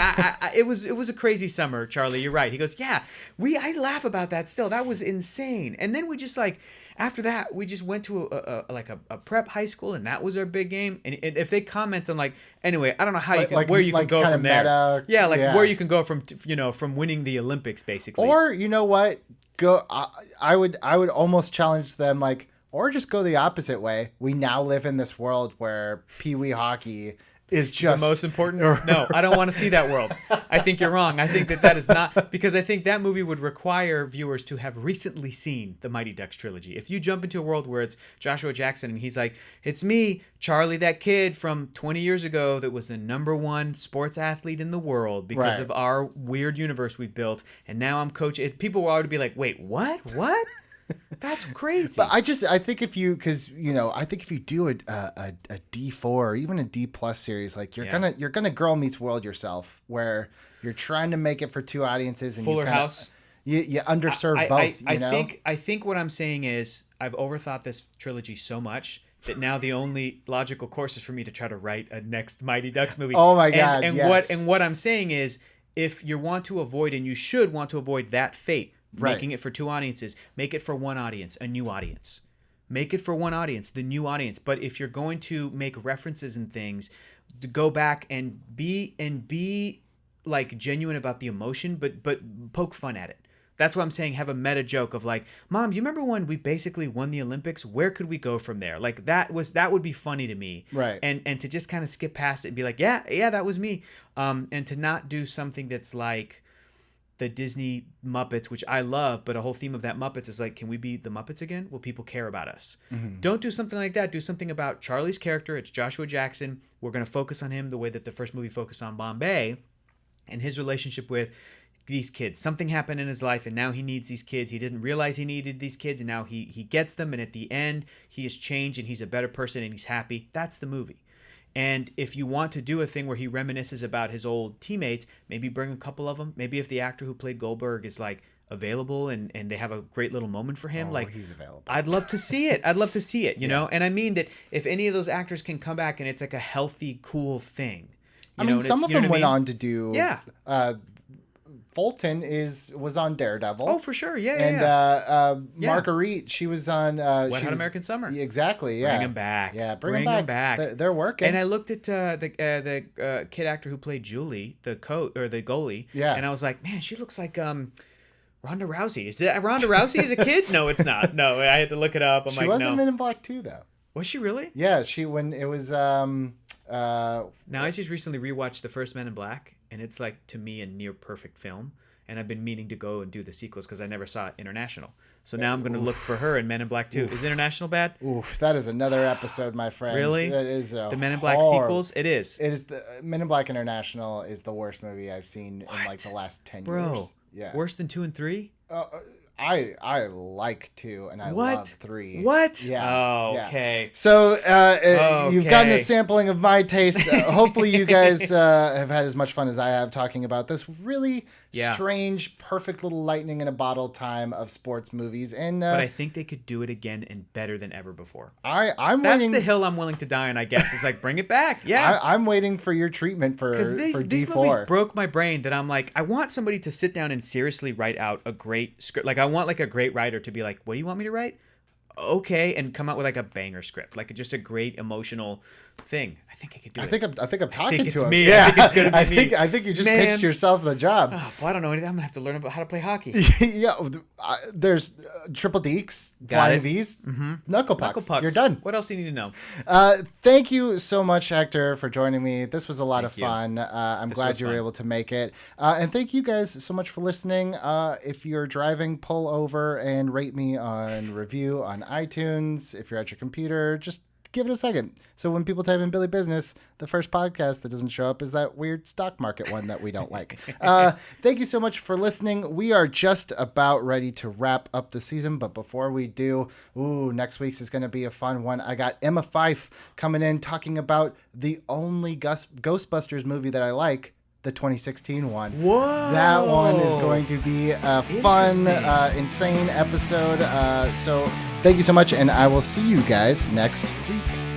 It was a crazy summer, Charlie. You're right. He goes, yeah, I laugh about that still. That was insane. And then we just like, after that, we just went to a prep high school, and that was our big game. And if they comment on like, anyway, I don't know how where you can go from there. Meta, where you can go from winning the Olympics, basically. Or you know what? Go. I would almost challenge them like, or just go the opposite way. We now live in this world where Pee-wee hockey is just the most important. No, I don't want to see that world. I think you're wrong. I think that is not, because I think that movie would require viewers to have recently seen the Mighty Ducks trilogy. If you jump into a world where it's Joshua Jackson and he's like, it's me, Charlie, that kid from 20 years ago that was the #1 sports athlete in the world because of our weird universe we've built, and now I'm coaching. People will already be like, wait, what? That's crazy. But I think if you, because I think if you do a D4 or even a D+ series, like you're gonna Girl Meets World yourself, where you're trying to make it for 2 audiences and Fuller House. You underserve both. I think what I'm saying is I've overthought this trilogy so much that now the only logical course is for me to try to write a next Mighty Ducks movie. Oh my God! What I'm saying is, if you want to avoid, and you should want to avoid that fate. Making it for 2 audiences, make it for 1 audience, a new audience. Make it for 1 audience, the new audience. But if you're going to make references and things, to go back and be like genuine about the emotion, but poke fun at it. That's what I'm saying. Have a meta joke of like, Mom, you remember when we basically won the Olympics? Where could we go from there? Like that would be funny to me. Right. And to just kind of skip past it and be like, yeah, that was me. And to not do something that's like the Disney Muppets, which I love, but a whole theme of that Muppets is like, can we be the Muppets again? Will people care about us? Mm-hmm. Don't do something like that. Do something about Charlie's character. It's Joshua Jackson. We're going to focus on him the way that the first movie focused on Bombay and his relationship with these kids. Something happened in his life, and now he needs these kids. He didn't realize he needed these kids, and now he gets them, and at the end, he has changed, and he's a better person, and he's happy. That's the movie. And if you want to do a thing where he reminisces about his old teammates, maybe bring a couple of them. Maybe if the actor who played Goldberg is like available and they have a great little moment for him, he's available. I'd love to see it. You know? And I mean that if any of those actors can come back and it's like a healthy, cool thing. Some of them went on to do Fulton was on Daredevil. Oh, for sure. And Marguerite, she was on Wet Hot American Summer. Exactly, yeah. Bring him back. Yeah, bring him back. They're working. And I looked at the kid actor who played Julie, the goalie. Yeah. And I was like, man, she looks like Ronda Rousey. Is it Ronda Rousey as a kid? No, it's not. No, I had to look it up. She was in Men in Black 2, though. Was she really? Yeah, when it was Now I just recently rewatched the first Men in Black, and it's like, to me, a near perfect film. and I've been meaning to go and do the sequels because I never saw International. So now I'm going to look for her in Men in Black 2. Is International bad? Oof, that is another episode, my friends. Really? That is the Men in Black sequels? It is. It is. The Men in Black International is the worst movie I've seen in like the last 10 years. Yeah. Worse than 2 and 3? I like 2 and I love 3. What? Yeah. Oh, yeah. okay. So you've gotten a sampling of my taste. Hopefully you guys have had as much fun as I have talking about this really strange, perfect little lightning in a bottle time of sports movies. And but I think they could do it again and better than ever before. I'm That's waiting. the hill I'm willing to die on, I guess. It's like, bring it back. Yeah. I'm waiting for your treatment for these D4. movies broke my brain that I'm like, I want somebody to sit down and seriously write out a great script. Like, I want like a great writer to be like, what do you want me to write? Okay, and come out with like a banger script, like just a great emotional thing. I think I could do it. I think I'm talking it's to him. me. Yeah, I think it's gonna be me. I think you just Man. pitched yourself the job. Oh, well, I don't know anything. I'm gonna have to learn about how to play hockey. Yeah, there's triple deeks, flying V's, knuckle pucks. You're done. What else do you need to know? Thank you so much, Hector, for joining me. This was a lot of you. fun. I'm glad you were able to make it. And thank you guys so much for listening. If you're driving, pull over and rate me on review on iTunes. If you're at your computer, just give it a second. So when people type in Billy Business, the first podcast that doesn't show up is that weird stock market one that we don't like. Thank you so much for listening. We are just about ready to wrap up the season, but before we do, next week's is going to be a fun one. I got Emma Fyffe coming in talking about the only Ghostbusters movie that I like, the 2016 one. Whoa! That one is going to be a fun, insane episode. So thank you so much, and I will see you guys next week.